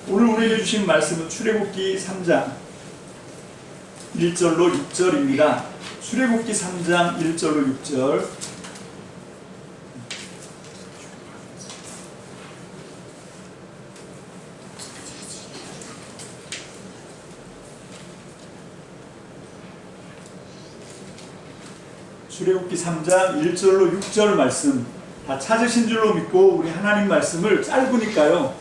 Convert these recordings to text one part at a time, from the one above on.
오늘 우리에게 주신 말씀은 출애굽기 3장 1절로 6절입니다. 출애굽기 3장 1절로 6절. 출애굽기 3장 1절로 6절 말씀 다 찾으신 줄로 믿고 우리 하나님 말씀을 짧으니까요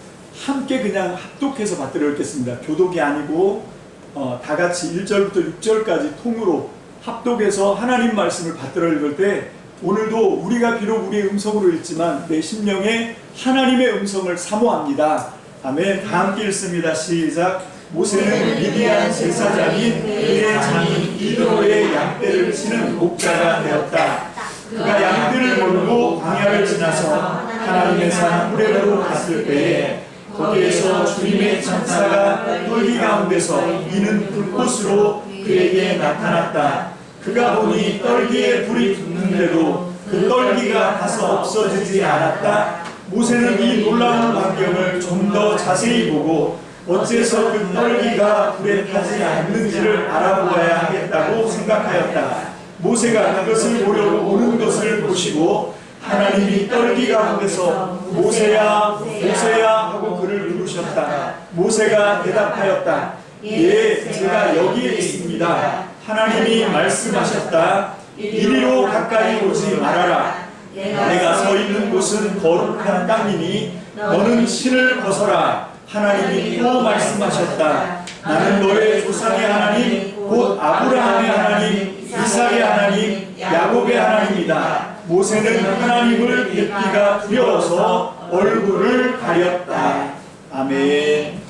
함께 그냥 합독해서 받들어 읽겠습니다. 교독이 아니고 다 같이 1절부터 6절까지 통으로 합독해서 하나님 말씀을 받들어 읽을 때 오늘도 우리가 비록 우리의 음성으로 읽지만 내 심령에 하나님의 음성을 사모합니다. 아멘. 다 함께 읽습니다. 시작. 모세는 미디안 제사장인 그의 장인 이드로의 양떼를 치는 목자가 되었다. 그가 양떼를 몰고 광야를 지나서 하나님의 산 호렙으로 갔을 때에 거기에서 주님의 천사가 떨기 가운데서 이는 불꽃으로 그에게 나타났다. 그가 보니 떨기에 불이 붙는데도 그 떨기가 가서 없어지지 않았다. 모세는 이 놀라운 광경을 좀 더 자세히 보고 어째서 그 떨기가 불에 타지 않는지를 알아보아야 하겠다고 생각하였다. 모세가 그것을 보려고 오는 것을 보시고 하나님이 떨기 가운데서 모세야 모세야 하고 그를 부르셨다. 모세가 대답하였다. 예, 제가 여기에 있습니다. 하나님이 말씀하셨다. 이리로 가까이 오지 말아라. 내가 서 있는 곳은 거룩한 땅이니 너는 신을 벗어라. 하나님이 또 말씀하셨다. 나는 너의 조상의 하나님 곧 아브라함의 하나님 이삭의 하나님 야곱의 하나님이다. 모세는 하나님을 뵙기가 두려워서 얼굴을 가렸다. 아멘.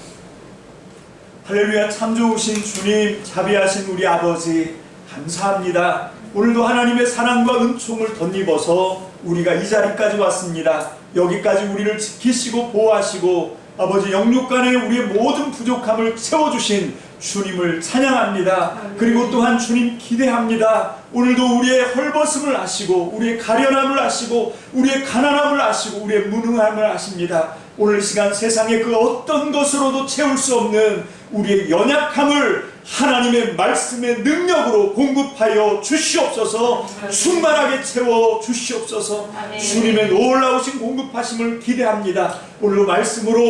할렐루야. 참 좋으신 주님, 자비하신 우리 아버지 감사합니다. 오늘도 하나님의 사랑과 은총을 덧입어서 우리가 이 자리까지 왔습니다. 여기까지 우리를 지키시고 보호하시고 아버지 영육간에 우리의 모든 부족함을 채워주신 주님을 찬양합니다. 그리고 또한 주님 기대합니다. 오늘도 우리의 헐벗음을 아시고 우리의 가련함을 아시고 우리의 가난함을 아시고 우리의 무능함을 아십니다. 오늘 시간 세상의 그 어떤 것으로도 채울 수 없는 우리의 연약함을 하나님의 말씀의 능력으로 공급하여 주시옵소서. 충만하게 채워 주시옵소서. 주님의 놀라우신 공급하심을 기대합니다. 오늘도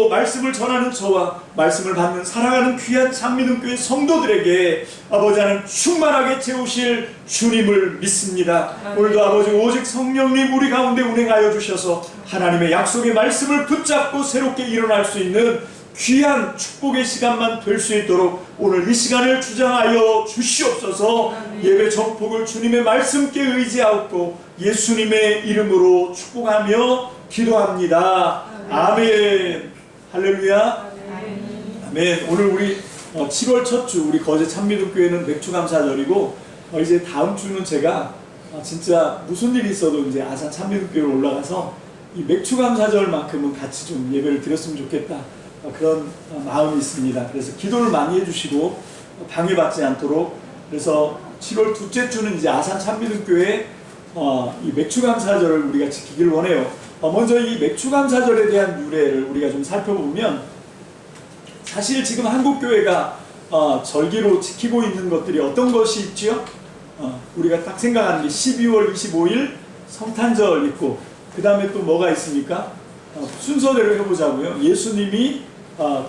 말씀을 전하는 저와 말씀을 받는 사랑하는 귀한 장미등교회 성도들에게 아버지 하나님 충만하게 채우실 주님을 믿습니다. 오늘도 아버지 오직 성령님 우리 가운데 운행하여 주셔서 하나님의 약속의 말씀을 붙잡고 새롭게 일어날 수 있는 귀한 축복의 시간만 될 수 있도록 오늘 이 시간을 주장하여 주시옵소서. 예배 전복을 주님의 말씀께 의지하고 예수님의 이름으로 축복하며 기도합니다. 아멘. 할렐루야. 아멘. 오늘 우리 7월 첫 주 우리 거제 참미동교회는 맥주감사절이고 이제 다음 주는 제가 진짜 무슨 일이 있어도 이제 아산 참미동교회로 올라가서 이 맥주감사절만큼은 같이 좀 예배를 드렸으면 좋겠다. 그런 마음이 있습니다. 그래서 기도를 많이 해주시고 방해받지 않도록. 그래서 7월 둘째 주는 이제 아산 참미등교회 이 맥주감사절을 우리가 지키길 원해요. 먼저 이 맥주감사절에 대한 유래를 우리가 좀 살펴보면 사실 지금 한국교회가 절기로 지키고 있는 것들이 어떤 것이 있죠? 우리가 딱 생각하는 게 12월 25일 성탄절 있고 그 다음에 또 뭐가 있습니까? 순서대로 해보자고요. 예수님이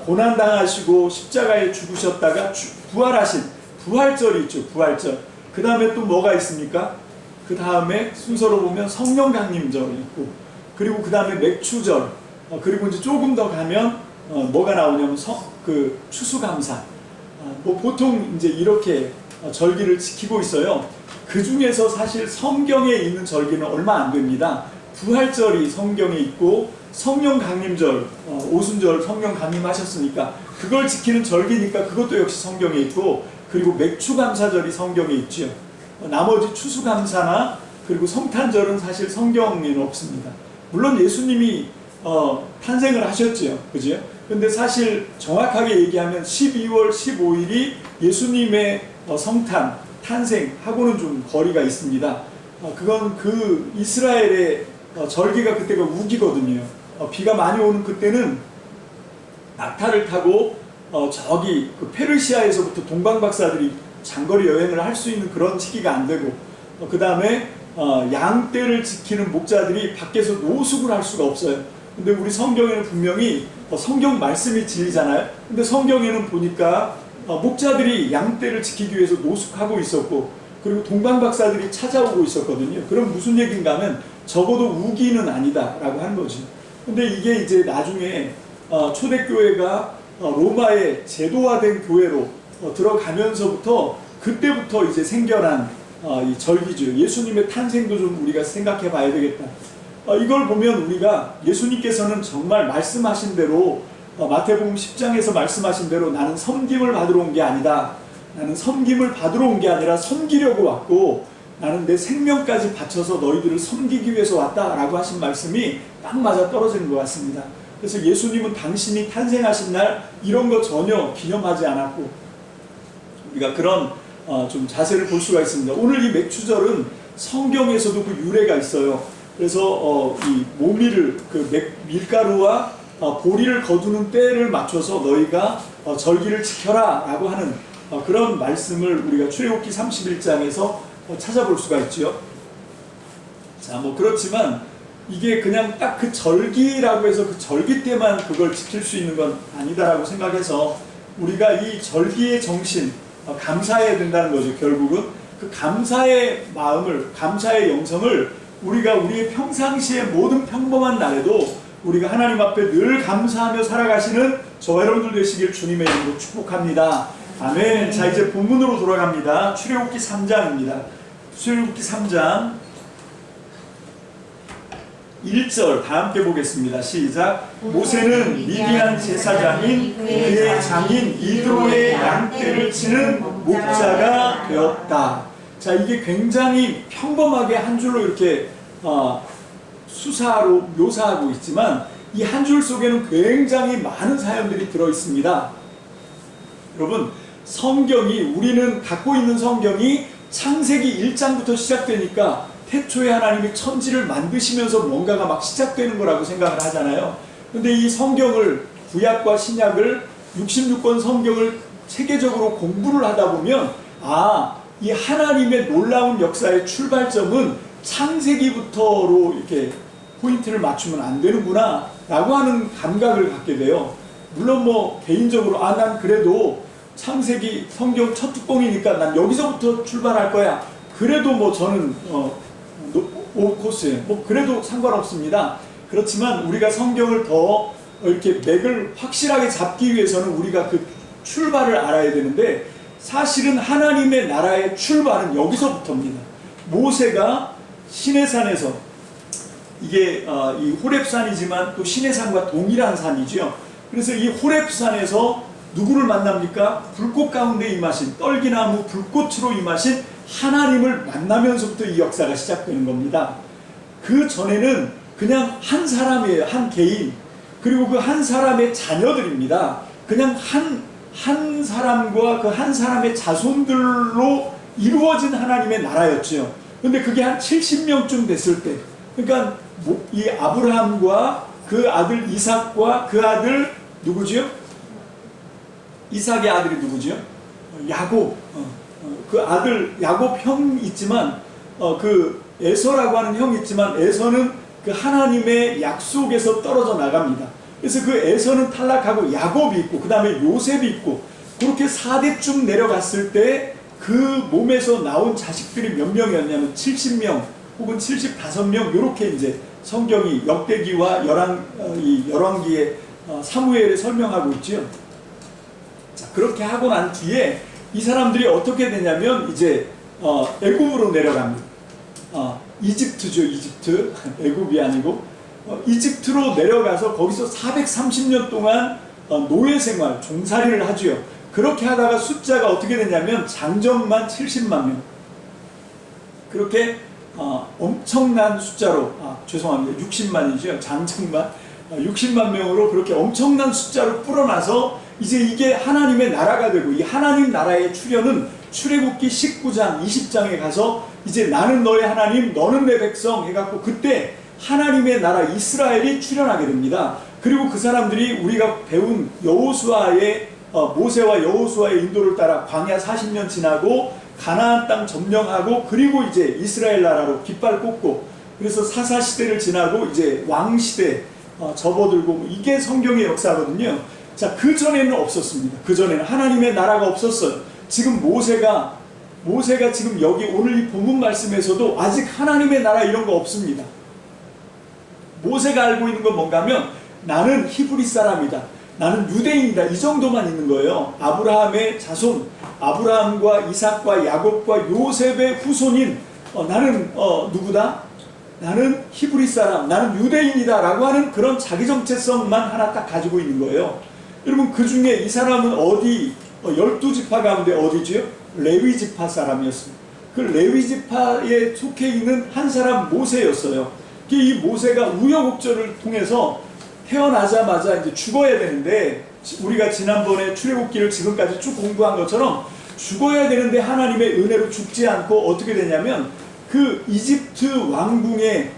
고난당하시고 십자가에 죽으셨다가 부활하신 부활절이 있죠. 부활절. 그 다음에 또 뭐가 있습니까? 그 다음에 순서로 보면 성령 강림절이 있고 그리고 그 다음에 맥추절 그리고 이제 조금 더 가면 뭐가 나오냐면 그 추수감사. 뭐 보통 이제 이렇게 절기를 지키고 있어요. 그 중에서 사실 성경에 있는 절기는 얼마 안 됩니다. 부활절이 성경에 있고 성령 강림절, 오순절 성령 강림하셨으니까 그걸 지키는 절기니까 그것도 역시 성경에 있고 그리고 맥추감사절이 성경에 있죠. 나머지 추수감사나 그리고 성탄절은 사실 성경에는 없습니다. 물론 예수님이 탄생을 하셨죠. 그죠? 근데 사실 정확하게 얘기하면 12월 15일이 예수님의 성탄, 탄생하고는 좀 거리가 있습니다. 그건 그 이스라엘의 절기가 그때가 우기거든요. 비가 많이 오는 그때는 낙타를 타고 저기 그 페르시아에서부터 동방박사들이 장거리 여행을 할 수 있는 그런 시기가 안 되고, 그 다음에 양떼를 지키는 목자들이 밖에서 노숙을 할 수가 없어요. 근데 우리 성경에는 분명히 성경 말씀이 진리잖아요. 근데 성경에는 보니까 목자들이 양떼를 지키기 위해서 노숙하고 있었고, 그리고 동방박사들이 찾아오고 있었거든요. 그럼 무슨 얘기인가 하면 적어도 우기는 아니다 라고 하는 거지. 근데 이게 이제 나중에 초대교회가 로마의 제도화된 교회로 들어가면서부터, 그때부터 이제 생겨난 이 절기죠. 예수님의 탄생도 좀 우리가 생각해 봐야 되겠다. 이걸 보면 우리가 예수님께서는 정말 말씀하신 대로, 마태복음 10장에서 말씀하신 대로 나는 섬김을 받으러 온 게 아니다, 나는 섬김을 받으러 온 게 아니라 섬기려고 왔고 나는 내 생명까지 바쳐서 너희들을 섬기기 위해서 왔다라고 하신 말씀이 딱 맞아 떨어지는 것 같습니다. 그래서 예수님은 당신이 탄생하신 날 이런 거 전혀 기념하지 않았고, 우리가 그런 좀 자세를 볼 수가 있습니다. 오늘 이 맥추절은 성경에서도 그 유래가 있어요. 그래서 이 모미를, 그 밀가루와 보리를 거두는 때를 맞춰서 너희가 절기를 지켜라 라고 하는 그런 말씀을 우리가 출애굽기 31장에서 찾아볼 수가 있죠. 자, 뭐 그렇지만 이게 그냥 딱 그 절기라고 해서 그 절기 때만 그걸 지킬 수 있는 건 아니다라고 생각해서 우리가 이 절기의 정신, 감사해야 된다는 거죠. 결국은 그 감사의 마음을, 감사의 영성을 우리가 우리의 평상시의 모든 평범한 날에도 우리가 하나님 앞에 늘 감사하며 살아가시는 저와 여러분들 되시길 주님의 이름으로 축복합니다. 아멘. 자, 이제 본문으로 돌아갑니다. 출애굽기 3장입니다. 출애굽기 3장 1절 다 함께 보겠습니다. 시작. 모세는 미디안 제사장인 그의 장인 이드로의 양떼를 치는 목자가 되었다. 자, 이게 굉장히 평범하게 한 줄로 이렇게 수사로 묘사하고 있지만 이 한 줄 속에는 굉장히 많은 사연들이 들어 있습니다. 여러분, 성경이, 우리는 갖고 있는 성경이 창세기 1장부터 시작되니까 태초에 하나님이 천지를 만드시면서 뭔가가 막 시작되는 거라고 생각을 하잖아요. 근데 이 성경을, 구약과 신약을, 66권 성경을 체계적으로 공부를 하다 보면 이 하나님의 놀라운 역사의 출발점은 창세기부터로 이렇게 포인트를 맞추면 안 되는구나 라고 하는 감각을 갖게 돼요. 물론 뭐 개인적으로 난 그래도 창세기 성경 첫 뚜껑이니까 난 여기서부터 출발할 거야, 그래도 뭐 저는 오코스에 뭐 그래도 상관없습니다. 그렇지만 우리가 성경을 더 이렇게 맥을 확실하게 잡기 위해서는 우리가 그 출발을 알아야 되는데, 사실은 하나님의 나라의 출발은 여기서부터입니다. 모세가 시내산에서, 이게 이 호렙산이지만 또 시내산과 동일한 산이죠. 그래서 이 호렙산에서 누구를 만납니까? 불꽃 가운데 임하신, 떨기나무 불꽃으로 임하신 하나님을 만나면서부터 이 역사가 시작되는 겁니다. 그 전에는 그냥 한 사람이에요. 한 개인. 그리고 그 한 사람의 자녀들입니다. 그냥 한 사람과 그 한 사람의 자손들로 이루어진 하나님의 나라였죠. 근데 그게 한 70명쯤 됐을 때, 그러니까 이 아브라함과 그 아들 이삭과 그 아들 누구지요? 이삭의 아들이 누구지요? 야곱. 그 아들 야곱 형 있지만 그 에서라고 하는 형이 있지만 에서는 그 하나님의 약속에서 떨어져 나갑니다. 그래서 그 에서는 탈락하고 야곱이 있고 그 다음에 요셉이 있고, 그렇게 4대쯤 내려갔을 때 그 몸에서 나온 자식들이 몇 명이었냐면 70명 혹은 75명, 이렇게 이제 성경이 역대기와 열왕기에 사무엘에 설명하고 있죠. 자, 그렇게 하고 난 뒤에 이 사람들이 어떻게 되냐면 이제 애굽으로 내려갑니다. 이집트죠, 이집트. 애굽이 아니고 이집트로 내려가서 거기서 430년 동안 노예 생활, 종살이를 하죠. 그렇게 하다가 숫자가 어떻게 되냐면 장정만 70만 명. 그렇게 엄청난 숫자로, 죄송합니다. 60만이죠. 장정만 60만 명으로 그렇게 엄청난 숫자로 불어나서 이제 이게 하나님의 나라가 되고, 이 하나님 나라의 출현은 출애굽기 19장, 20장에 가서 이제 나는 너의 하나님, 너는 내 백성 해갖고 그때 하나님의 나라 이스라엘이 출현하게 됩니다. 그리고 그 사람들이 우리가 배운 여호수아의 모세와 여호수아의 인도를 따라 광야 40년 지나고 가나안 땅 점령하고 그리고 이제 이스라엘 나라로 깃발 꽂고 그래서 사사 시대를 지나고 이제 왕 시대 접어들고 이게 성경의 역사거든요. 자, 그 전에는 없었습니다. 그 전에는 하나님의 나라가 없었어요. 지금 모세가 지금 여기 오늘 이 본문 말씀에서도 아직 하나님의 나라 이런 거 없습니다. 모세가 알고 있는 건 뭔가 하면 나는 히브리 사람이다. 나는 유대인이다. 이 정도만 있는 거예요. 아브라함의 자손, 아브라함과 이삭과 야곱과 요셉의 후손인 나는 누구다? 나는 히브리 사람, 나는 유대인이다 라고 하는 그런 자기 정체성만 하나 딱 가지고 있는 거예요. 여러분 그 중에 이 사람은 어디 12지파 가운데 어디지요? 레위지파 사람이었습니다. 그 레위지파에 속해 있는 한 사람 모세였어요. 이 모세가 우여곡절을 통해서 태어나자마자 이제 죽어야 되는데 우리가 지난번에 출애굽기를 지금까지 쭉 공부한 것처럼 죽어야 되는데 하나님의 은혜로 죽지 않고 어떻게 되냐면 그 이집트 왕궁의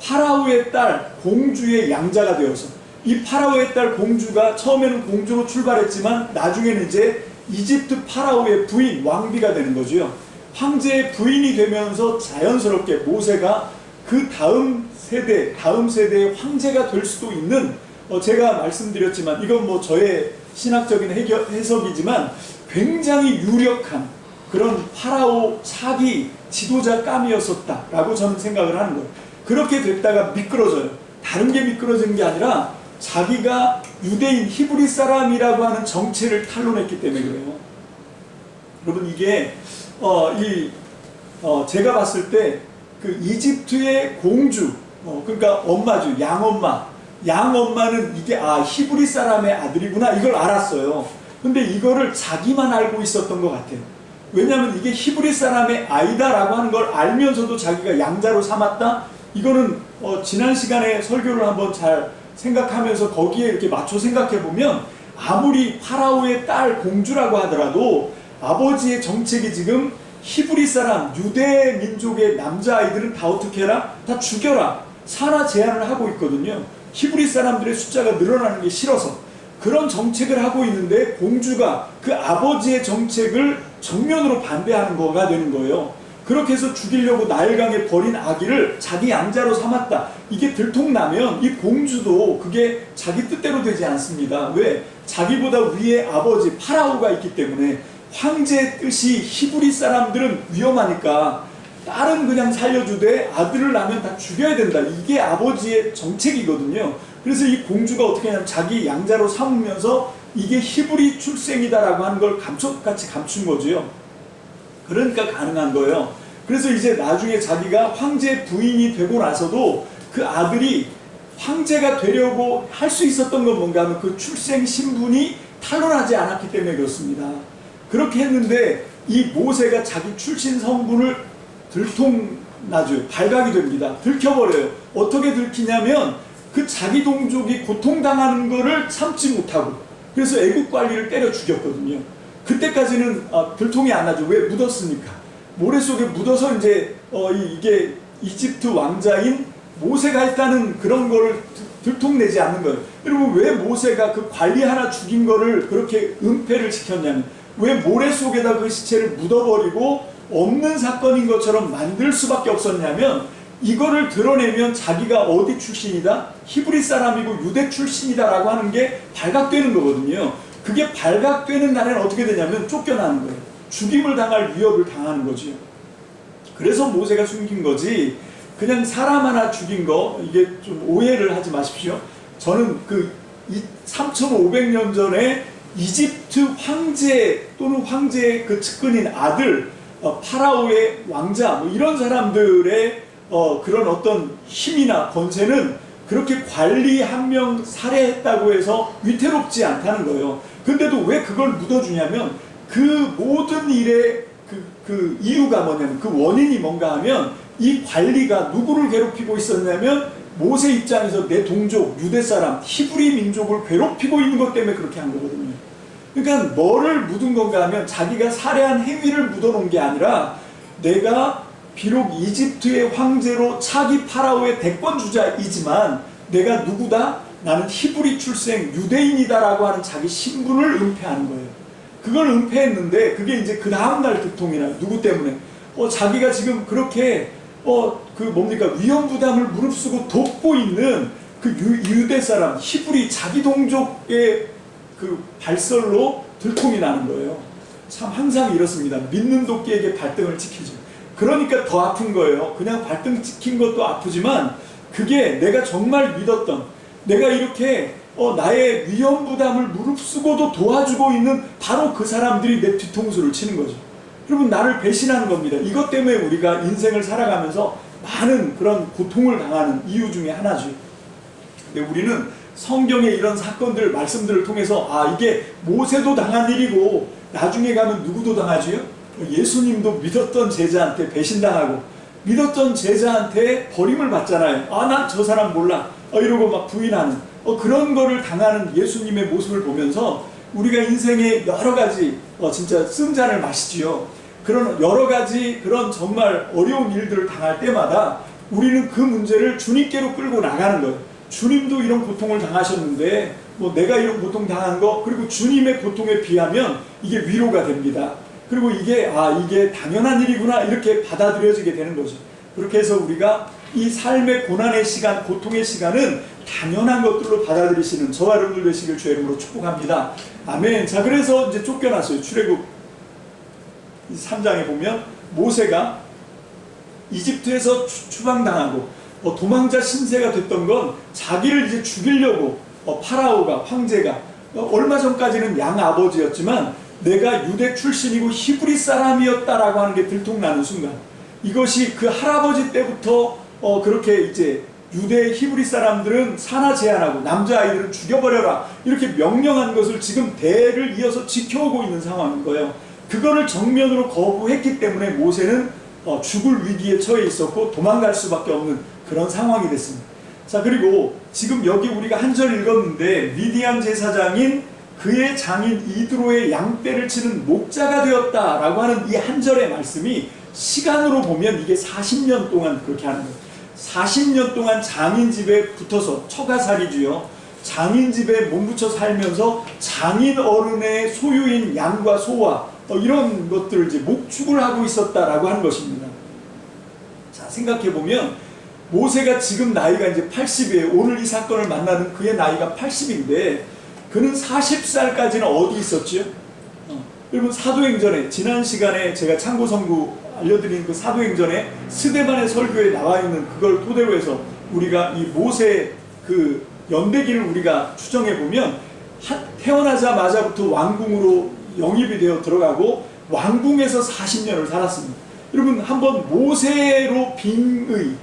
파라오의 딸 공주의 양자가 되어서 이 파라오의 딸 공주가 처음에는 공주로 출발했지만 나중에는 이제 이집트 파라오의 부인 왕비가 되는 거죠. 황제의 부인이 되면서 자연스럽게 모세가 그 다음 세대의 황제가 될 수도 있는 제가 말씀드렸지만 이건 뭐 저의 신학적인 해석이지만 굉장히 유력한 그런 파라오 차기 지도자감이었었다라고 저는 생각을 하는 거예요. 그렇게 됐다가 미끄러져요. 다른 게 미끄러지는 게 아니라 자기가 유대인 히브리 사람이라고 하는 정체를 탄론했기 때문에 그래요. 여러분 이게 제가 봤을 때 그 이집트의 공주 그러니까 엄마죠. 양엄마는 이게 히브리 사람의 아들이구나 이걸 알았어요. 근데 이거를 자기만 알고 있었던 것 같아요. 왜냐하면 이게 히브리 사람의 아이다라고 하는 걸 알면서도 자기가 양자로 삼았다? 이거는 지난 시간에 설교를 한번 잘 생각하면서 거기에 이렇게 맞춰 생각해보면 아무리 파라오의 딸 공주라고 하더라도 아버지의 정책이 지금 히브리 사람, 유대 민족의 남자아이들은 다 어떻게 해라? 다 죽여라. 산하 제한을 하고 있거든요. 히브리 사람들의 숫자가 늘어나는 게 싫어서 그런 정책을 하고 있는데 공주가 그 아버지의 정책을 정면으로 반대하는 거가 되는 거예요. 그렇게 해서 죽이려고 나일강에 버린 아기를 자기 양자로 삼았다. 이게 들통나면 이 공주도 그게 자기 뜻대로 되지 않습니다. 왜? 자기보다 위에 아버지 파라오가 있기 때문에 황제의 뜻이 히브리 사람들은 위험하니까 딸은 그냥 살려주되 아들을 낳으면 다 죽여야 된다. 이게 아버지의 정책이거든요. 그래서 이 공주가 어떻게 하냐면 자기 양자로 삼으면서 이게 히브리 출생이다라고 하는 걸 감쪽같이 감춘 거죠. 그러니까 가능한 거예요. 그래서 이제 나중에 자기가 황제 부인이 되고 나서도 그 아들이 황제가 되려고 할 수 있었던 건 뭔가 하면 그 출생 신분이 탄론하지 않았기 때문에 그렇습니다. 그렇게 했는데 이 모세가 자기 출신 성분을 들통나죠. 발각이 됩니다. 들켜버려요. 어떻게 들키냐면 그 자기 동족이 고통당하는 거를 참지 못하고 그래서 애국 관리를 때려 죽였거든요. 그때까지는 들통이 안 나죠. 왜? 묻었으니까. 모래 속에 묻어서 이제 이게 이집트 왕자인 모세가 했다는 그런 거를 들통내지 않는 거예요. 여러분 왜 모세가 그 관리 하나 죽인 거를 그렇게 은폐를 시켰냐면 왜 모래 속에다 그 시체를 묻어버리고 없는 사건인 것처럼 만들 수밖에 없었냐면 이거를 드러내면 자기가 어디 출신이다? 히브리 사람이고 유대 출신이다 라고 하는 게 발각되는 거거든요. 그게 발각되는 날에는 어떻게 되냐면 쫓겨나는 거예요. 죽임을 당할 위협을 당하는 거죠. 그래서 모세가 숨긴 거지 그냥 사람 하나 죽인 거 이게 좀 오해를 하지 마십시오. 저는 그 3500년 전에 이집트 황제 또는 황제의 그 측근인 아들 파라오의 왕자 뭐 이런 사람들의 그런 어떤 힘이나 권세는 그렇게 관리 한 명 살해했다고 해서 위태롭지 않다는 거예요. 근데도 왜 그걸 묻어주냐면 그 모든 일의 그 이유가 뭐냐면 그 원인이 뭔가 하면 이 관리가 누구를 괴롭히고 있었냐면 모세 입장에서 내 동족 유대 사람 히브리 민족을 괴롭히고 있는 것 때문에 그렇게 한 거거든요. 그러니까 뭐를 묻은 건가 하면 자기가 살해한 행위를 묻어놓은 게 아니라 내가 비록 이집트의 황제로 차기 파라오의 대권주자이지만 내가 누구다? 나는 히브리 출생 유대인이다라고 하는 자기 신분을 은폐하는 거예요. 그걸 은폐했는데 그게 이제 그 다음날 두통이나 누구 때문에 자기가 지금 그렇게 위험 부담을 무릅쓰고 돕고 있는 그 유대 사람 히브리 자기 동족의 그 발설로 들통이 나는 거예요. 참 항상 이렇습니다. 믿는 도끼에게 발등을 찍히죠. 그러니까 더 아픈 거예요. 그냥 발등 찍힌 것도 아프지만 그게 내가 정말 믿었던, 내가 이렇게 나의 위험 부담을 무릅쓰고도 도와주고 있는 바로 그 사람들이 내 뒤통수를 치는 거죠. 여러분, 나를 배신하는 겁니다. 이것 때문에 우리가 인생을 살아가면서 많은 그런 고통을 당하는 이유 중에 하나죠. 근데 우리는 성경의 이런 사건들, 말씀들을 통해서 이게 모세도 당한 일이고 나중에 가면 누구도 당하지요? 예수님도 믿었던 제자한테 배신당하고 믿었던 제자한테 버림을 받잖아요. 난 저 사람 몰라 이러고 막 부인하는 그런 거를 당하는 예수님의 모습을 보면서 우리가 인생의 여러 가지 진짜 쓴잔을 마시지요. 그런 여러 가지 그런 정말 어려운 일들을 당할 때마다 우리는 그 문제를 주님께로 끌고 나가는 거예요. 주님도 이런 고통을 당하셨는데 내가 이런 고통 당한 거, 그리고 주님의 고통에 비하면 이게 위로가 됩니다. 그리고 이게 당연한 일이구나 이렇게 받아들여지게 되는 거죠. 그렇게 해서 우리가 이 삶의 고난의 시간, 고통의 시간은 당연한 것들로 받아들이시는 저와 여러분들 되시길 주의 이름으로 축복합니다. 아멘. 자, 그래서 이제 쫓겨났어요. 출애굽 3장에 보면 모세가 이집트에서 추방당하고 도망자 신세가 됐던 건 자기를 이제 죽이려고 파라오가, 황제가 얼마 전까지는 양아버지였지만 내가 유대 출신이고 히브리 사람이었다라고 하는 게 들통나는 순간, 이것이 그 할아버지 때부터 그렇게 이제 유대 히브리 사람들은 산하 제한하고 남자아이들은 죽여버려라 이렇게 명령한 것을 지금 대를 이어서 지켜오고 있는 상황인 거예요. 그거를 정면으로 거부했기 때문에 모세는 죽을 위기에 처해 있었고 도망갈 수밖에 없는 그런 상황이 됐습니다. 자, 그리고 지금 여기 우리가 한 절 읽었는데 미디안 제사장인 그의 장인 이드로의 양떼를 치는 목자가 되었다라고 하는 이 한 절의 말씀이 시간으로 보면 이게 40년 동안 그렇게 하는 거예요. 40년 동안 장인 집에 붙어서 처가살이지요. 장인 집에 몸붙여 살면서 장인 어른의 소유인 양과 소와 이런 것들을 이제 목축을 하고 있었다라고 하는 것입니다. 자, 생각해 보면 모세가 지금 나이가 이제 80이에요. 오늘 이 사건을 만나는 그의 나이가 80인데 그는 40살까지는 어디 있었지요? 여러분, 사도행전에 지난 시간에 제가 참고성구 알려드린 그 사도행전에 스데반의 설교에 나와 있는 그걸 토대로 해서 우리가 이 모세 그 연대기를 우리가 추정해 보면 태어나자마자부터 왕궁으로 영입이 되어 들어가고 왕궁에서 40년을 살았습니다. 여러분, 한번 모세로 빙의,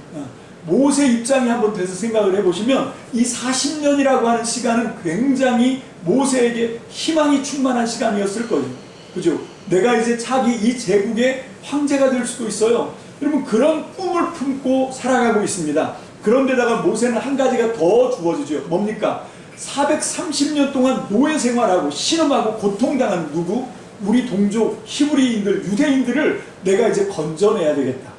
모세 입장이 한번 돼서 생각을 해보시면 이 40년이라고 하는 시간은 굉장히 모세에게 희망이 충만한 시간이었을 거예요. 그죠? 내가 이제 차기 이 제국의 황제가 될 수도 있어요. 여러분, 그런 꿈을 품고 살아가고 있습니다. 그런데다가 모세는 한 가지가 더 주어지죠. 뭡니까? 430년 동안 노예 생활하고 신음하고 고통당한 누구? 우리 동족 히브리인들, 유대인들을 내가 이제 건져내야 되겠다.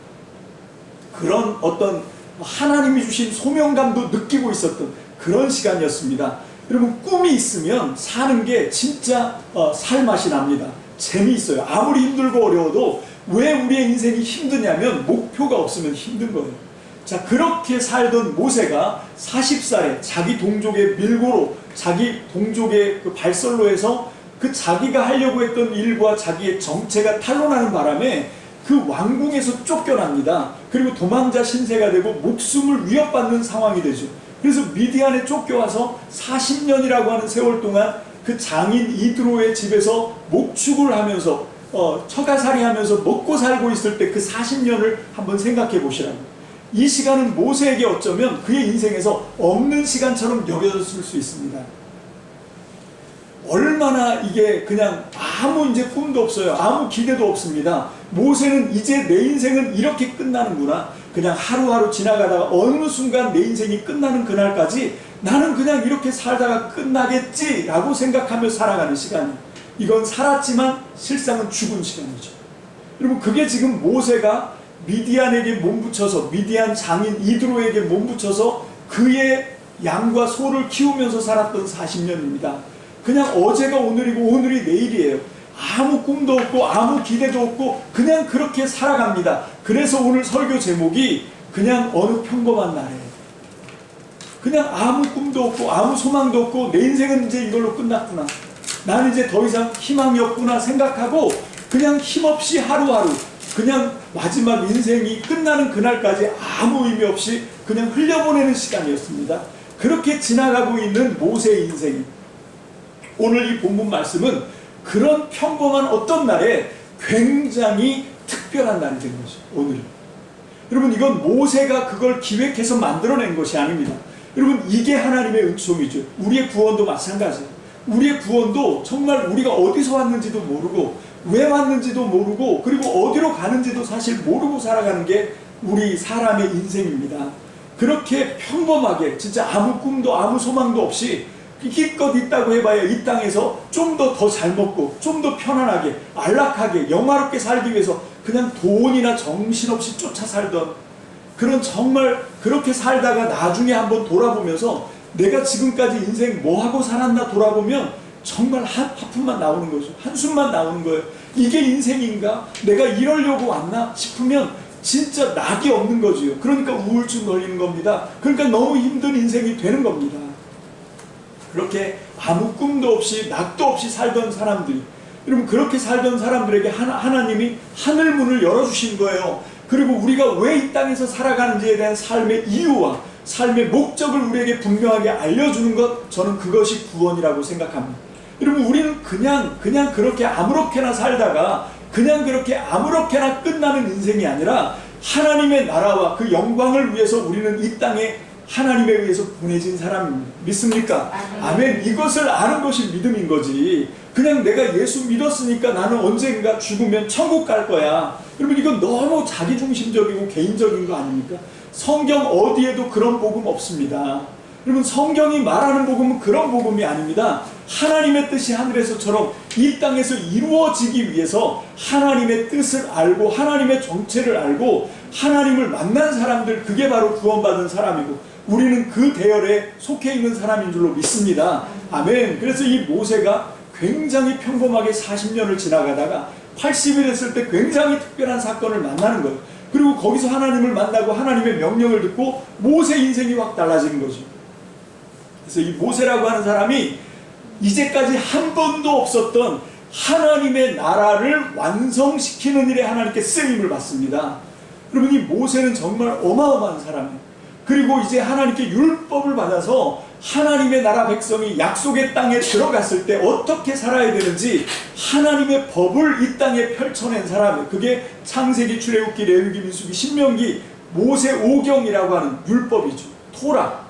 그런 어떤 하나님이 주신 소명감도 느끼고 있었던 그런 시간이었습니다. 여러분, 꿈이 있으면 사는 게 진짜 살맛이 납니다. 재미있어요. 아무리 힘들고 어려워도 왜 우리의 인생이 힘드냐면 목표가 없으면 힘든 거예요. 자, 그렇게 살던 모세가 40살에 자기 동족의 밀고로, 자기 동족의 그 발설로 해서 그 자기가 하려고 했던 일과 자기의 정체가 탄로나는 바람에 그 왕궁에서 쫓겨납니다. 그리고 도망자 신세가 되고 목숨을 위협받는 상황이 되죠. 그래서 미디안에 쫓겨와서 40년이라고 하는 세월 동안 그 장인 이드로의 집에서 목축을 하면서 처가살이 하면서 먹고 살고 있을 때 그 40년을 한번 생각해 보시라고. 이 시간은 모세에게 어쩌면 그의 인생에서 없는 시간처럼 여겨졌을 수 있습니다. 얼마나 이게 그냥 아무 이제 꿈도 없어요. 아무 기대도 없습니다. 모세는 이제 내 인생은 이렇게 끝나는구나. 그냥 하루하루 지나가다가 어느 순간 내 인생이 끝나는 그날까지 나는 그냥 이렇게 살다가 끝나겠지라고 생각하며 살아가는 시간이에요. 이건 살았지만 실상은 죽은 시간이죠. 여러분, 그게 지금 모세가 미디안에게 몸붙여서, 미디안 장인 이드로에게 몸붙여서 그의 양과 소를 키우면서 살았던 40년입니다. 그냥 어제가 오늘이고 오늘이 내일이에요. 아무 꿈도 없고 아무 기대도 없고 그냥 그렇게 살아갑니다. 그래서 오늘 설교 제목이 그냥 어느 평범한 날에, 그냥 아무 꿈도 없고 아무 소망도 없고 내 인생은 이제 이걸로 끝났구나, 나는 이제 더 이상 희망이 없구나 생각하고 그냥 힘없이 하루하루 그냥 마지막 인생이 끝나는 그날까지 아무 의미 없이 그냥 흘려보내는 시간이었습니다. 그렇게 지나가고 있는 모세의 인생이, 오늘 이 본문 말씀은 그런 평범한 어떤 날에 굉장히 특별한 날이 된 거죠. 오늘 여러분, 이건 모세가 그걸 기획해서 만들어낸 것이 아닙니다. 여러분, 이게 하나님의 은총이죠. 우리의 구원도 마찬가지예요. 우리의 구원도 정말 우리가 어디서 왔는지도 모르고 왜 왔는지도 모르고 그리고 어디로 가는지도 사실 모르고 살아가는 게 우리 사람의 인생입니다. 그렇게 평범하게 진짜 아무 꿈도 아무 소망도 없이 기껏 있다고 해봐야 이 땅에서 좀 더 잘 먹고 좀 더 편안하게 안락하게 영화롭게 살기 위해서 그냥 돈이나 정신없이 쫓아 살던, 그런 정말 그렇게 살다가 나중에 한번 돌아보면서 내가 지금까지 인생 뭐하고 살았나 돌아보면 정말 하품만 나오는 거죠. 한숨만 나오는 거예요. 이게 인생인가? 내가 이러려고 왔나 싶으면 진짜 낙이 없는 거지요. 그러니까 우울증 걸리는 겁니다. 그러니까 너무 힘든 인생이 되는 겁니다. 그렇게 아무 꿈도 없이 낙도 없이 살던 사람들이, 여러분, 그렇게 살던 사람들에게 하나님이 하늘 문을 열어주신 거예요. 그리고 우리가 왜 이 땅에서 살아가는지에 대한 삶의 이유와 삶의 목적을 우리에게 분명하게 알려주는 것, 저는 그것이 구원이라고 생각합니다. 여러분, 우리는 그냥 그렇게 아무렇게나 살다가 그냥 그렇게 아무렇게나 끝나는 인생이 아니라 하나님의 나라와 그 영광을 위해서 우리는 이 땅에 하나님에 의해서 보내진 사람입니다. 믿습니까? 아멘. 이것을 아는 것이 믿음인 거지. 그냥 내가 예수 믿었으니까 나는 언젠가 죽으면 천국 갈 거야. 여러분, 이건 너무 자기중심적이고 개인적인 거 아닙니까? 성경 어디에도 그런 복음 없습니다. 여러분, 성경이 말하는 복음은 그런 복음이 아닙니다. 하나님의 뜻이 하늘에서처럼 이 땅에서 이루어지기 위해서 하나님의 뜻을 알고 하나님의 정체를 알고 하나님을 만난 사람들, 그게 바로 구원받은 사람이고 우리는 그 대열에 속해 있는 사람인 줄로 믿습니다. 아멘. 그래서 이 모세가 굉장히 평범하게 40년을 지나가다가 80이 됐을 때 굉장히 특별한 사건을 만나는 거예요. 그리고 거기서 하나님을 만나고 하나님의 명령을 듣고 모세 인생이 확 달라지는 거죠. 그래서 이 모세라고 하는 사람이 이제까지 한 번도 없었던 하나님의 나라를 완성시키는 일에 하나님께 쓰임을 받습니다. 여러분, 이 모세는 정말 어마어마한 사람이에요. 그리고 이제 하나님께 율법을 받아서 하나님의 나라 백성이 약속의 땅에 들어갔을 때 어떻게 살아야 되는지 하나님의 법을 이 땅에 펼쳐낸 사람이에요. 그게 창세기, 출애굽기, 레위기, 민수기, 신명기, 모세오경이라고 하는 율법이죠. 토라.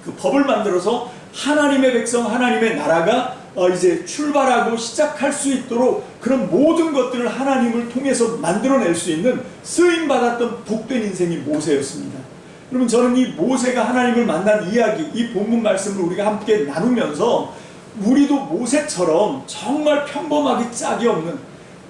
그 법을 만들어서 하나님의 백성, 하나님의 나라가 이제 출발하고 시작할 수 있도록 그런 모든 것들을 하나님을 통해서 만들어낼 수 있는 쓰임받았던 복된 인생이 모세였습니다. 여러분, 저는 이 모세가 하나님을 만난 이야기, 이 본문 말씀을 우리가 함께 나누면서 우리도 모세처럼 정말 평범하기 짝이 없는,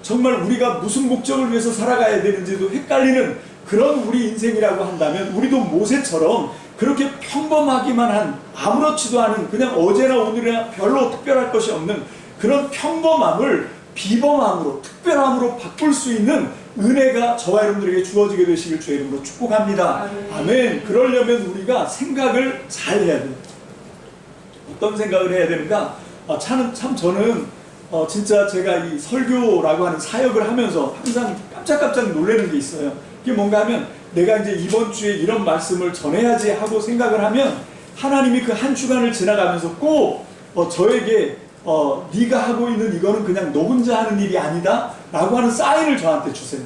정말 우리가 무슨 목적을 위해서 살아가야 되는지도 헷갈리는 그런 우리 인생이라고 한다면 우리도 모세처럼 그렇게 평범하기만 한, 아무렇지도 않은, 그냥 어제나 오늘이나 별로 특별할 것이 없는 그런 평범함을 비범함으로, 특별함으로 바꿀 수 있는 은혜가 저와 여러분들에게 주어지게 되시길 주의 이름으로 축복합니다. 아멘. 그러려면 우리가 생각을 잘 해야 돼요. 어떤 생각을 해야 되는가? 참 저는 진짜 제가 이 설교라고 하는 사역을 하면서 항상 깜짝깜짝 놀라는 게 있어요. 그게 뭔가 하면 내가 이제 이번 주에 이런 말씀을 전해야지 하고 생각을 하면 하나님이 그 한 주간을 지나가면서 꼭 저에게 네가 하고 있는 이거는 그냥 너 혼자 하는 일이 아니다 라고 하는 사인을 저한테 주세요.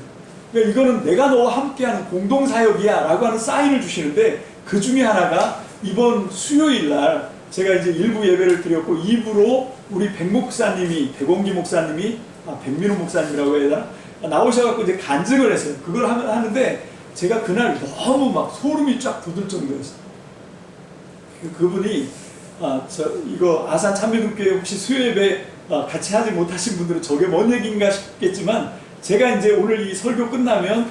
그러니까 이거는 내가 너와 함께하는 공동사역이야 라고 하는 사인을 주시는데, 그 중에 하나가 이번 수요일 날 제가 이제 1부 예배를 드렸고 2부로 우리 백 목사님이, 백원기 목사님이, 백민호 목사님이라고 해야 되나? 나오셔갖고 이제 간증을 했어요. 그걸 하는데 제가 그날 너무 막 소름이 쫙 돋을 정도였어요. 그분이 이거 아산 참미동교회 혹시 수요 예배 같이 하지 못하신 분들은 저게 뭔 얘기인가 싶겠지만, 제가 이제 오늘 이 설교 끝나면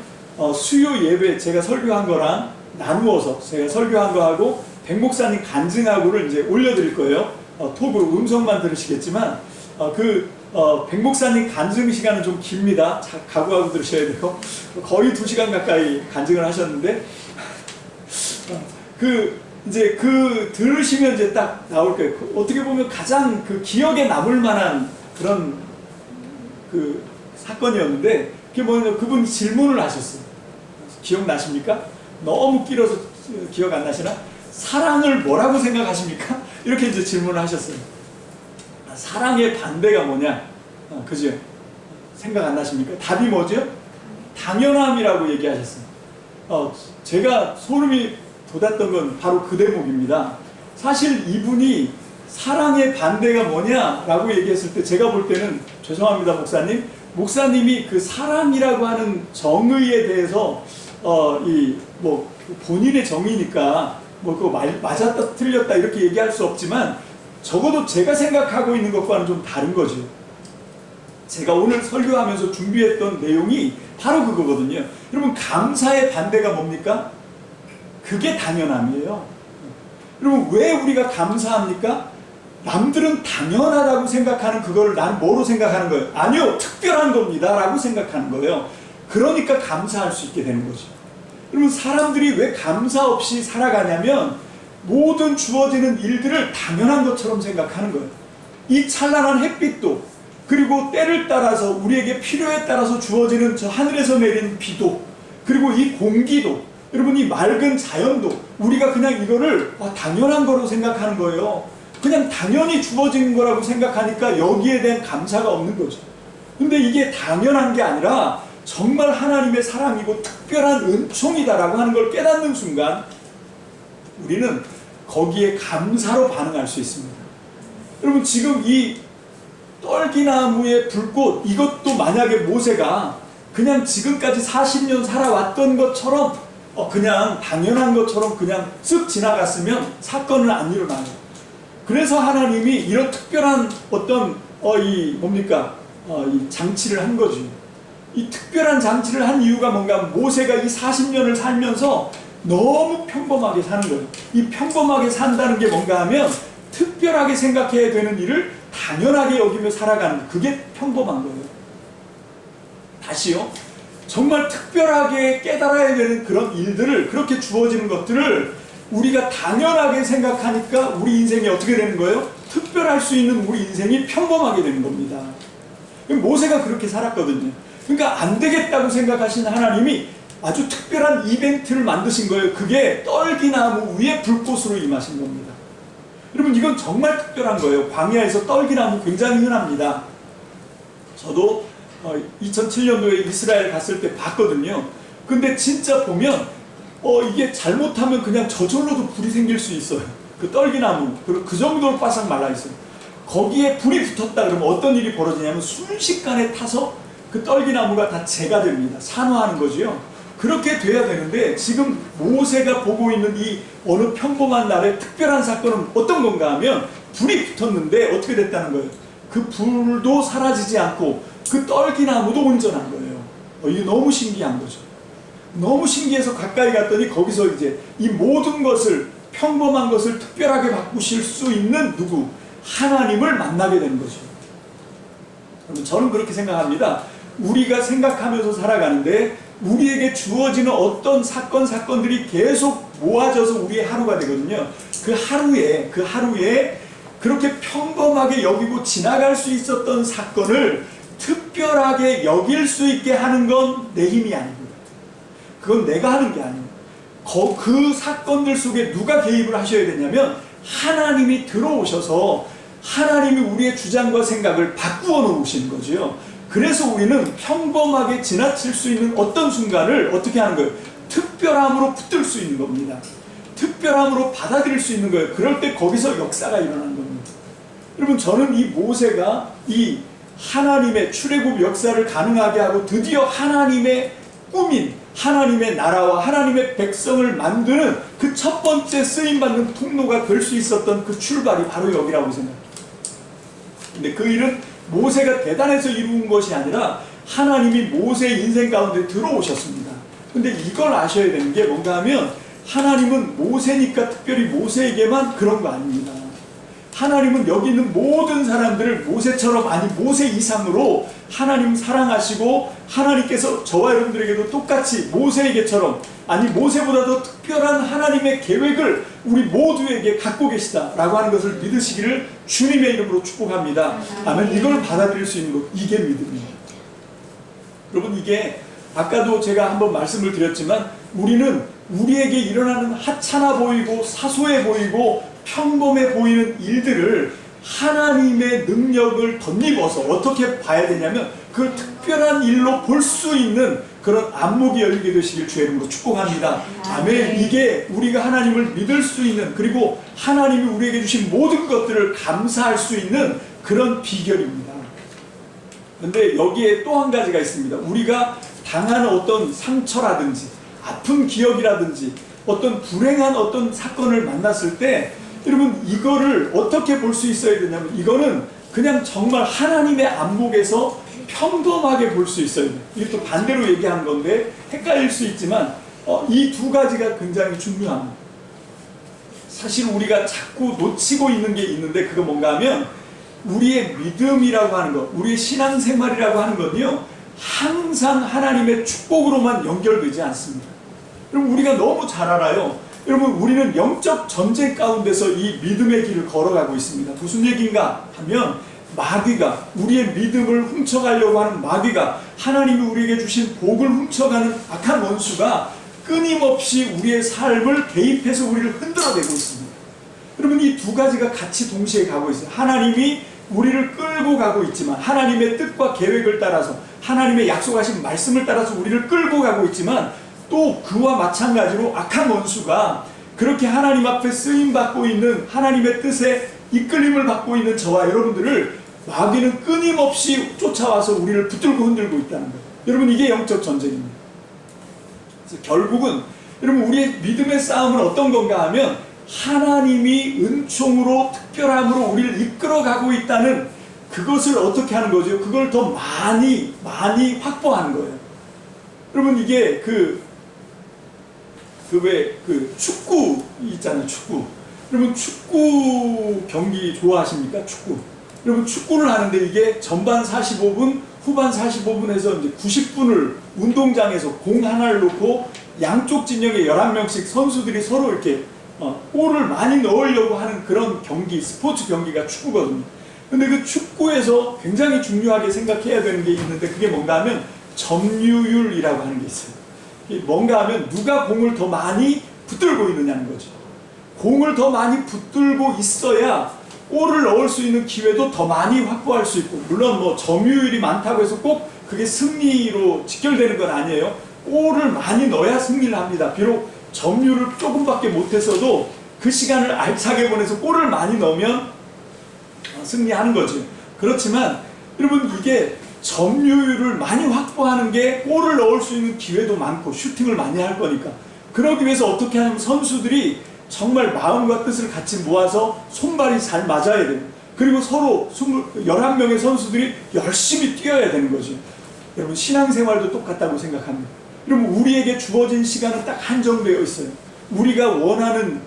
수요 예배 제가 설교한 거랑 나누어서 제가 설교한 거하고 백 목사님 간증하고를 이제 올려드릴 거예요. 톡으로 음성만 들으시겠지만 백 목사님 간증 시간은 좀 깁니다. 각오하고 들으셔야 돼요. 거의 2시간 가까이 간증을 하셨는데 이제 들으시면 이제 딱 나올 거예요. 어떻게 보면 가장 기억에 남을 만한 그런 사건이었는데, 그게 뭐냐면 그분이 질문을 하셨어요. 기억나십니까? 너무 길어서 기억 안 나시나? 사랑을 뭐라고 생각하십니까? 이렇게 이제 질문을 하셨어요. 사랑의 반대가 뭐냐? 그죠? 생각 안 나십니까? 답이 뭐죠? 당연함이라고 얘기하셨어요. 제가 소름이 돋았던 건 바로 그 대목입니다. 사실 이분이 사랑의 반대가 뭐냐라고 얘기했을 때 제가 볼 때는, 죄송합니다 목사님이 그 사랑이라고 하는 정의에 대해서 본인의 정의니까 그거 맞았다 틀렸다 이렇게 얘기할 수 없지만, 적어도 제가 생각하고 있는 것과는 좀 다른 거죠. 제가 오늘 설교하면서 준비했던 내용이 바로 그거거든요. 여러분, 감사의 반대가 뭡니까? 그게 당연함이에요. 여러분, 왜 우리가 감사합니까? 남들은 당연하다고 생각하는 그거를 나는 뭐로 생각하는 거예요? 아니요, 특별한 겁니다 라고 생각하는 거예요. 그러니까 감사할 수 있게 되는 거죠. 여러분, 사람들이 왜 감사 없이 살아가냐면 모든 주어지는 일들을 당연한 것처럼 생각하는 거예요. 이 찬란한 햇빛도, 그리고 때를 따라서 우리에게 필요에 따라서 주어지는 저 하늘에서 내린 비도, 그리고 이 공기도, 여러분 이 맑은 자연도 우리가 그냥 이거를 당연한 거로 생각하는 거예요. 그냥 당연히 주어진 거라고 생각하니까 여기에 대한 감사가 없는 거죠. 근데 이게 당연한 게 아니라 정말 하나님의 사랑이고 특별한 은총이다라고 하는 걸 깨닫는 순간 우리는 거기에 감사로 반응할 수 있습니다. 여러분, 지금 이 떨기나무의 불꽃, 이것도 만약에 모세가 그냥 지금까지 40년 살아왔던 것처럼 그냥 당연한 것처럼 그냥 쓱 지나갔으면 사건은 안 일어나요. 그래서 하나님이 이런 특별한 어떤 이 장치를 한 거지. 이 특별한 장치를 한 이유가 뭔가, 모세가 이 40년을 살면서 너무 평범하게 사는 거예요. 이 평범하게 산다는 게 뭔가 하면 특별하게 생각해야 되는 일을 당연하게 여기며 살아가는, 그게 평범한 거예요. 다시요. 정말 특별하게 깨달아야 되는 그런 일들을, 그렇게 주어지는 것들을 우리가 당연하게 생각하니까 우리 인생이 어떻게 되는 거예요? 특별할 수 있는 우리 인생이 평범하게 되는 겁니다. 모세가 그렇게 살았거든요. 그러니까 안 되겠다고 생각하신 하나님이 아주 특별한 이벤트를 만드신 거예요. 그게 떨기나무 위에 불꽃으로 임하신 겁니다. 여러분, 이건 정말 특별한 거예요. 광야에서 떨기나무 굉장히 흔합니다. 저도 2007년도에 이스라엘 갔을 때 봤거든요. 근데 진짜 보면 이게 잘못하면 그냥 저절로도 불이 생길 수 있어요. 그 떨기나무, 그 정도로 바싹 말라있어요. 거기에 불이 붙었다 그러면 어떤 일이 벌어지냐면 순식간에 타서 그 떨기나무가 다 재가 됩니다. 산화하는 거지요. 그렇게 돼야 되는데, 지금 모세가 보고 있는 이 어느 평범한 날의 특별한 사건은 어떤 건가 하면, 불이 붙었는데 어떻게 됐다는 거예요? 그 불도 사라지지 않고 그 떨기나무도 온전한 거예요. 이게 너무 신기한 거죠. 너무 신기해서 가까이 갔더니 거기서 이제 이 모든 것을, 평범한 것을 특별하게 바꾸실 수 있는 누구? 하나님을 만나게 되는 거죠. 저는 그렇게 생각합니다. 우리가 생각하면서 살아가는데 우리에게 주어지는 어떤 사건들이 계속 모아져서 우리의 하루가 되거든요. 그 하루에 그렇게 평범하게 여기고 지나갈 수 있었던 사건을 특별하게 여길 수 있게 하는 건 내 힘이 아닙니다. 그건 내가 하는 게 아니에요. 그 사건들 속에 누가 개입을 하셔야 되냐면 하나님이 들어오셔서 하나님이 우리의 주장과 생각을 바꾸어 놓으시는 거죠. 그래서 우리는 평범하게 지나칠 수 있는 어떤 순간을 어떻게 하는 거예요? 특별함으로 붙들 수 있는 겁니다. 특별함으로 받아들일 수 있는 거예요. 그럴 때 거기서 역사가 일어나는 겁니다. 여러분, 저는 이 모세가 이 하나님의 출애굽 역사를 가능하게 하고 드디어 하나님의 꿈인 하나님의 나라와 하나님의 백성을 만드는 그 첫 번째 쓰임받는 통로가 될 수 있었던 그 출발이 바로 여기라고 생각합니다. 근데 그 일은 모세가 대단해서 이룬 것이 아니라 하나님이 모세의 인생 가운데 들어오셨습니다. 근데 이걸 아셔야 되는 게 뭔가 하면, 하나님은 모세니까 특별히 모세에게만 그런 거 아닙니다. 하나님은 여기 있는 모든 사람들을 모세처럼, 아니 모세 이상으로 하나님 사랑하시고, 하나님께서 저와 여러분들에게도 똑같이 모세에게처럼, 아니 모세보다도 특별한 하나님의 계획을 우리 모두에게 갖고 계시다라고 하는 것을 믿으시기를 주님의 이름으로 축복합니다. 아멘. 이걸 받아들일 수 있는 것, 이게 믿음입니다. 여러분, 이게 아까도 제가 한번 말씀을 드렸지만, 우리는 우리에게 일어나는 하찮아 보이고 사소해 보이고 평범해 보이는 일들을 하나님의 능력을 덧입어서 어떻게 봐야 되냐면, 그걸 특별한 일로 볼 수 있는 그런 안목이 열리게 되시길 주의 이름으로 축복합니다. 아멘. 이게 우리가 하나님을 믿을 수 있는, 그리고 하나님이 우리에게 주신 모든 것들을 감사할 수 있는 그런 비결입니다. 그런데 여기에 또 한 가지가 있습니다. 우리가 당한 어떤 상처라든지 아픈 기억이라든지 어떤 불행한 어떤 사건을 만났을 때, 여러분 이거를 어떻게 볼 수 있어야 되냐면, 이거는 그냥 정말 하나님의 안목에서 평범하게 볼 수 있어야 돼요. 이게 또 반대로 얘기하는 건데 헷갈릴 수 있지만 이 두 가지가 굉장히 중요합니다. 사실 우리가 자꾸 놓치고 있는 게 있는데, 그거 뭔가 하면 우리의 믿음이라고 하는 것, 우리의 신앙생활이라고 하는 건요, 항상 하나님의 축복으로만 연결되지 않습니다. 여러분 우리가 너무 잘 알아요. 여러분 우리는 영적 전쟁 가운데서 이 믿음의 길을 걸어가고 있습니다. 무슨 얘기인가 하면, 마귀가, 우리의 믿음을 훔쳐가려고 하는 마귀가, 하나님이 우리에게 주신 복을 훔쳐가는 악한 원수가 끊임없이 우리의 삶을 개입해서 우리를 흔들어내고 있습니다. 여러분 이 두 가지가 같이 동시에 가고 있어요. 하나님이 우리를 끌고 가고 있지만, 하나님의 뜻과 계획을 따라서, 하나님의 약속하신 말씀을 따라서 우리를 끌고 가고 있지만, 또 그와 마찬가지로 악한 원수가 그렇게 하나님 앞에 쓰임받고 있는, 하나님의 뜻에 이끌림을 받고 있는 저와 여러분들을 마귀는 끊임없이 쫓아와서 우리를 붙들고 흔들고 있다는 거예요. 여러분 이게 영적 전쟁입니다. 그래서 결국은 여러분 우리의 믿음의 싸움은 어떤 건가 하면, 하나님이 은총으로 특별함으로 우리를 이끌어가고 있다는 그것을 어떻게 하는 거죠? 그걸 더 많이 확보하는 거예요. 여러분 이게 축구 있잖아요. 축구. 여러분 축구 경기 좋아하십니까? 축구. 여러분 축구를 하는데 이게 전반 45분, 후반 45분에서 이제 90분을 운동장에서 공 하나를 놓고 양쪽 진영에 11명씩 선수들이 서로 이렇게 골을 많이 넣으려고 하는 그런 경기, 스포츠 경기가 축구거든요. 근데 그 축구에서 굉장히 중요하게 생각해야 되는 게 있는데, 그게 뭔가 하면 점유율이라고 하는 게 있어요. 뭔가 하면 누가 공을 더 많이 붙들고 있느냐는 거죠. 공을 더 많이 붙들고 있어야 골을 넣을 수 있는 기회도 더 많이 확보할 수 있고, 물론 뭐 점유율이 많다고 해서 꼭 그게 승리로 직결되는 건 아니에요. 골을 많이 넣어야 승리를 합니다. 비록 점유율을 조금밖에 못했어도 그 시간을 알차게 보내서 골을 많이 넣으면 승리하는 거죠. 그렇지만 여러분 이게 점유율을 많이 확보하는 게 골을 넣을 수 있는 기회도 많고 슈팅을 많이 할 거니까, 그러기 위해서 어떻게 하냐면 선수들이 정말 마음과 뜻을 같이 모아서 손발이 잘 맞아야 돼요. 그리고 서로 11명의 선수들이 열심히 뛰어야 되는 거죠. 여러분 신앙생활도 똑같다고 생각합니다. 여러분 우리에게 주어진 시간은 딱 한정되어 있어요. 우리가 원하는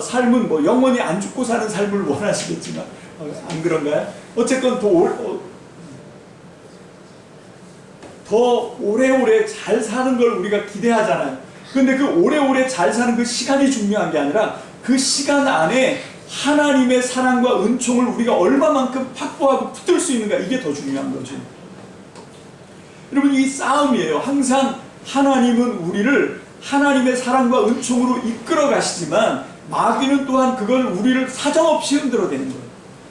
삶은 뭐 영원히 안 죽고 사는 삶을 원하시겠지만 안 그런가요? 어쨌건 더 오래오래 잘 사는 걸 우리가 기대하잖아요. 근데 그 오래오래 잘 사는 그 시간이 중요한 게 아니라, 그 시간 안에 하나님의 사랑과 은총을 우리가 얼마만큼 확보하고 붙들 수 있는가, 이게 더 중요한 거죠. 여러분 이 싸움이에요. 항상 하나님은 우리를 하나님의 사랑과 은총으로 이끌어 가시지만, 마귀는 또한 그걸 우리를 사정없이 흔들어대는 거예요.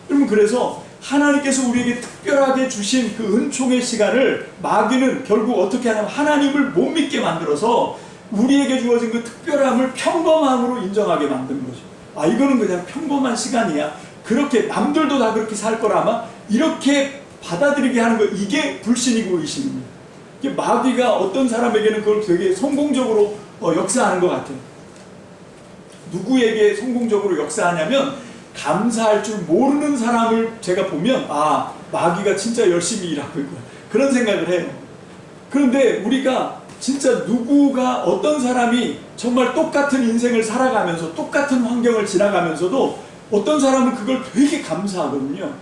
여러분 그래서 하나님께서 우리에게 특별하게 주신 그 은총의 시간을 마귀는 결국 어떻게 하냐면, 하나님을 못 믿게 만들어서 우리에게 주어진 그 특별함을 평범함으로 인정하게 만드는 거죠. 아 이거는 그냥 평범한 시간이야, 그렇게 남들도 다 그렇게 살 거라, 아마 이렇게 받아들이게 하는 거, 이게 불신이고 의심입니다. 이게 마귀가 어떤 사람에게는 그걸 되게 성공적으로 역사하는 것 같아요. 누구에게 성공적으로 역사하냐면, 감사할 줄 모르는 사람을 제가 보면, 아 마귀가 진짜 열심히 일하고 있구나, 그런 생각을 해요. 그런데 우리가 진짜 누구가 어떤 사람이 정말 똑같은 인생을 살아가면서 똑같은 환경을 지나가면서도 어떤 사람은 그걸 되게 감사하거든요.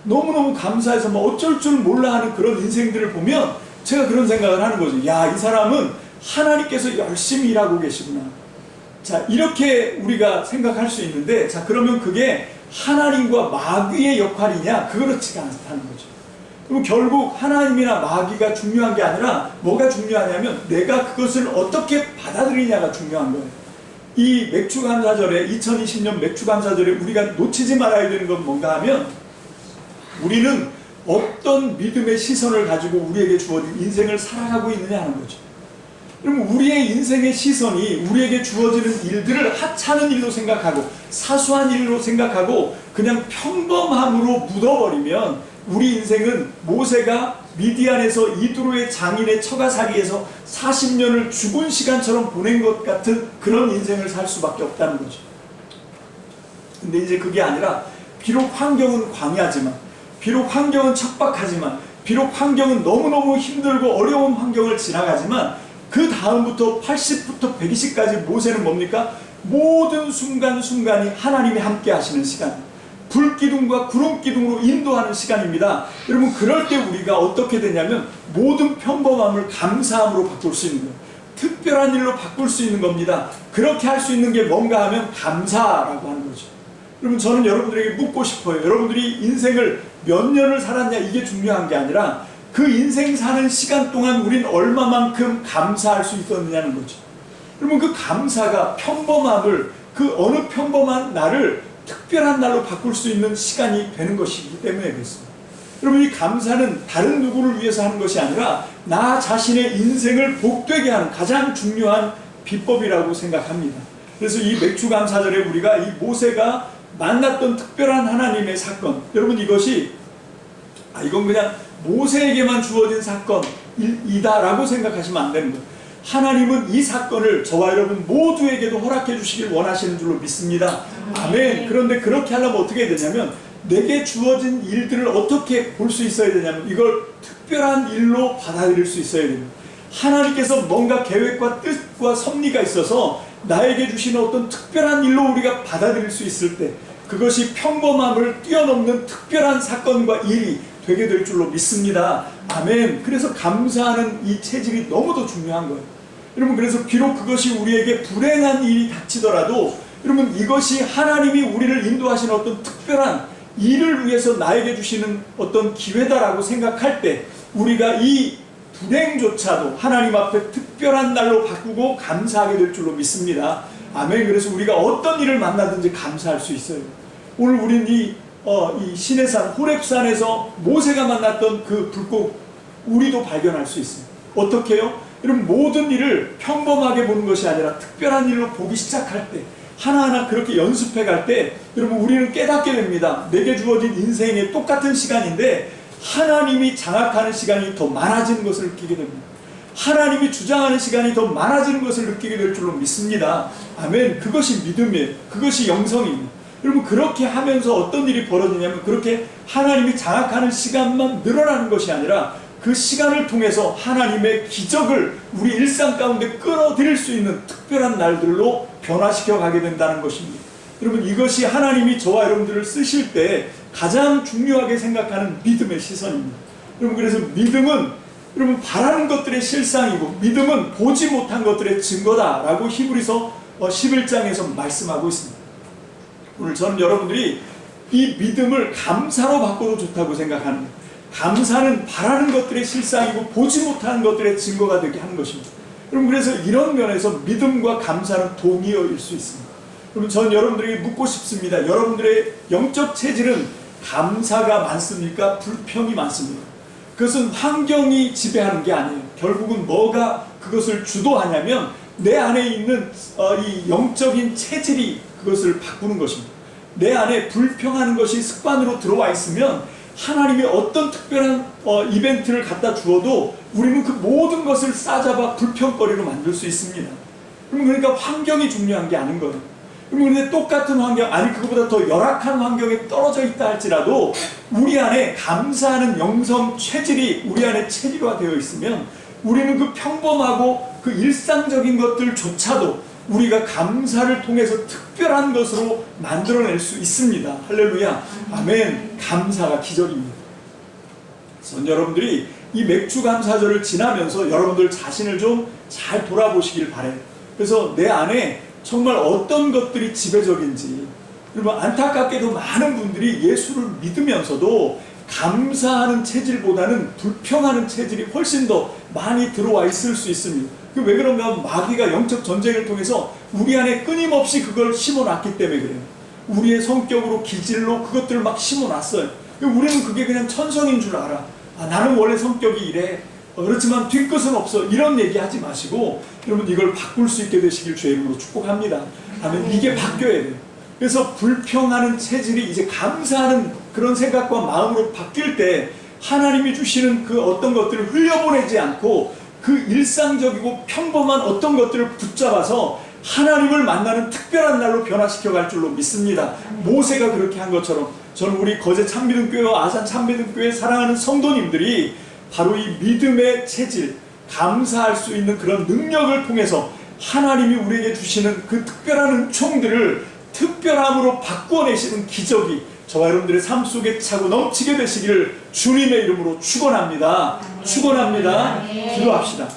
너무너무 감사해서 뭐 어쩔 줄 몰라 하는 그런 인생들을 보면 제가 그런 생각을 하는 거죠. 야, 이 사람은 하나님께서 열심히 일하고 계시구나. 자, 이렇게 우리가 생각할 수 있는데, 자, 그러면 그게 하나님과 마귀의 역할이냐? 그렇지가 않다는 거죠. 그럼 결국 하나님이나 마귀가 중요한 게 아니라 뭐가 중요하냐면 내가 그것을 어떻게 받아들이냐가 중요한 거예요. 이 맥주감사절에 2020년 맥주감사절에 우리가 놓치지 말아야 되는 건 뭔가 하면 우리는 어떤 믿음의 시선을 가지고 우리에게 주어진 인생을 살아가고 있느냐 하는 거죠. 그럼 우리의 인생의 시선이 우리에게 주어지는 일들을 하찮은 일로 생각하고 사소한 일로 생각하고 그냥 평범함으로 묻어버리면 우리 인생은 모세가 미디안에서 이드로의 장인의 처가살이에서 40년을 죽은 시간처럼 보낸 것 같은 그런 인생을 살 수밖에 없다는 거죠. 근데 이제 그게 아니라 비록 환경은 광야지만, 비록 환경은 척박하지만, 비록 환경은 너무너무 힘들고 어려운 환경을 지나가지만 그 다음부터 80부터 120까지 모세는 뭡니까? 모든 순간순간이 하나님이 함께 하시는 시간, 불기둥과 구름기둥으로 인도하는 시간입니다. 여러분, 그럴 때 우리가 어떻게 되냐면 모든 평범함을 감사함으로 바꿀 수 있는 거예요. 특별한 일로 바꿀 수 있는 겁니다. 그렇게 할 수 있는 게 뭔가 하면 감사라고 하는 거죠. 여러분, 저는 여러분들에게 묻고 싶어요. 여러분들이 인생을 몇 년을 살았냐 이게 중요한 게 아니라 그 인생 사는 시간 동안 우린 얼마만큼 감사할 수 있었느냐는 거죠. 여러분, 그 감사가 평범함을, 그 어느 평범한 날을 특별한 날로 바꿀 수 있는 시간이 되는 것이기 때문에 그렇습니다. 여러분, 이 감사는 다른 누구를 위해서 하는 것이 아니라 나 자신의 인생을 복되게 하는 가장 중요한 비법이라고 생각합니다. 그래서 이 맥주감사절에 우리가 이 모세가 만났던 특별한 하나님의 사건, 여러분 이것이 이건 그냥 모세에게만 주어진 사건이다라고 생각하시면 안 되는 거예요. 하나님은 이 사건을 저와 여러분 모두에게도 허락해 주시길 원하시는 줄로 믿습니다. 아멘. 그런데 그렇게 하려면 어떻게 해야 되냐면 내게 주어진 일들을 어떻게 볼 수 있어야 되냐면 이걸 특별한 일로 받아들일 수 있어야 됩니다. 하나님께서 뭔가 계획과 뜻과 섭리가 있어서 나에게 주시는 어떤 특별한 일로 우리가 받아들일 수 있을 때 그것이 평범함을 뛰어넘는 특별한 사건과 일이 되게 될 줄로 믿습니다. 아멘. 그래서 감사하는 이 체질이 너무도 중요한 거예요. 여러분, 그래서 비록 그것이 우리에게 불행한 일이 닥치더라도 여러분, 이것이 하나님이 우리를 인도하시는 어떤 특별한 일을 위해서 나에게 주시는 어떤 기회다라고 생각할 때 우리가 이 불행조차도 하나님 앞에 특별한 날로 바꾸고 감사하게 될 줄로 믿습니다. 아멘. 그래서 우리가 어떤 일을 만나든지 감사할 수 있어요. 오늘 우리는 이 시내산 호렙산에서 모세가 만났던 그 불꽃 우리도 발견할 수 있습니다. 어떻게 해요? 여러분, 모든 일을 평범하게 보는 것이 아니라 특별한 일로 보기 시작할 때 하나하나 그렇게 연습해 갈 때 여러분 우리는 깨닫게 됩니다. 내게 주어진 인생의 똑같은 시간인데 하나님이 장악하는 시간이 더 많아지는 것을 느끼게 됩니다. 하나님이 주장하는 시간이 더 많아지는 것을 느끼게 될 줄로 믿습니다. 아멘. 그것이 믿음이에요. 그것이 영성입니다. 여러분, 그렇게 하면서 어떤 일이 벌어지냐면 그렇게 하나님이 장악하는 시간만 늘어나는 것이 아니라 그 시간을 통해서 하나님의 기적을 우리 일상 가운데 끌어들일 수 있는 특별한 날들로 변화시켜 가게 된다는 것입니다. 여러분, 이것이 하나님이 저와 여러분들을 쓰실 때 가장 중요하게 생각하는 믿음의 시선입니다. 여러분, 그래서 믿음은 여러분 바라는 것들의 실상이고 믿음은 보지 못한 것들의 증거다라고 히브리서 11장에서 말씀하고 있습니다. 오늘 저는 여러분들이 이 믿음을 감사로 바꿔도 좋다고 생각하는 거예요. 감사는 바라는 것들의 실상이고 보지 못하는 것들의 증거가 되게 하는 것입니다. 여러분, 그래서 이런 면에서 믿음과 감사는 동의어일 수 있습니다. 여러분, 전 여러분들에게 묻고 싶습니다. 여러분들의 영적 체질은 감사가 많습니까? 불평이 많습니까? 그것은 환경이 지배하는 게 아니에요. 결국은 뭐가 그것을 주도하냐면 내 안에 있는 이 영적인 체질이 그것을 바꾸는 것입니다. 내 안에 불평하는 것이 습관으로 들어와 있으면 하나님이 어떤 특별한 이벤트를 갖다 주어도 우리는 그 모든 것을 싸잡아 불평거리로 만들 수 있습니다. 그러니까 환경이 중요한 게 아닌 거예요. 그런데 똑같은 환경, 아니 그거보다 더 열악한 환경에 떨어져 있다 할지라도 우리 안에 감사하는 영성 체질이 우리 안에 체질화되어 있으면 우리는 그 평범하고 그 일상적인 것들조차도 우리가 감사를 통해서 특별한 것으로 만들어낼 수 있습니다. 할렐루야. 아멘. 감사가 기적입니다. 그래서 여러분들이 이 맥주 감사절을 지나면서 여러분들 자신을 좀 잘 돌아보시길 바래요. 그래서 내 안에 정말 어떤 것들이 지배적인지, 그리고 안타깝게도 많은 분들이 예수를 믿으면서도 감사하는 체질보다는 불평하는 체질이 훨씬 더 많이 들어와 있을 수 있습니다. 왜 그런가 하면 마귀가 영적 전쟁을 통해서 우리 안에 끊임없이 그걸 심어놨기 때문에 그래요. 우리의 성격으로 기질로 그것들을 막 심어놨어요. 우리는 그게 그냥 천성인 줄 알아. 아, 나는 원래 성격이 이래. 그렇지만 뒤끝은 없어. 이런 얘기 하지 마시고 여러분 이걸 바꿀 수 있게 되시길 주의 이름으로 축복합니다. 아멘. 이게 바뀌어야 돼요. 그래서 불평하는 체질이 이제 감사하는 그런 생각과 마음으로 바뀔 때 하나님이 주시는 그 어떤 것들을 흘려보내지 않고 그 일상적이고 평범한 어떤 것들을 붙잡아서 하나님을 만나는 특별한 날로 변화시켜 갈 줄로 믿습니다. 모세가 그렇게 한 것처럼 저는 우리 거제 참믿음교회와 아산 참믿음교회 사랑하는 성도님들이 바로 이 믿음의 체질, 감사할 수 있는 그런 능력을 통해서 하나님이 우리에게 주시는 그 특별한 은총들을 특별함으로 바꿔내시는 기적이 저와 여러분들의 삶 속에 차고 넘치게 되시기를 주님의 이름으로 축원합니다. 축원합니다. 기도합시다.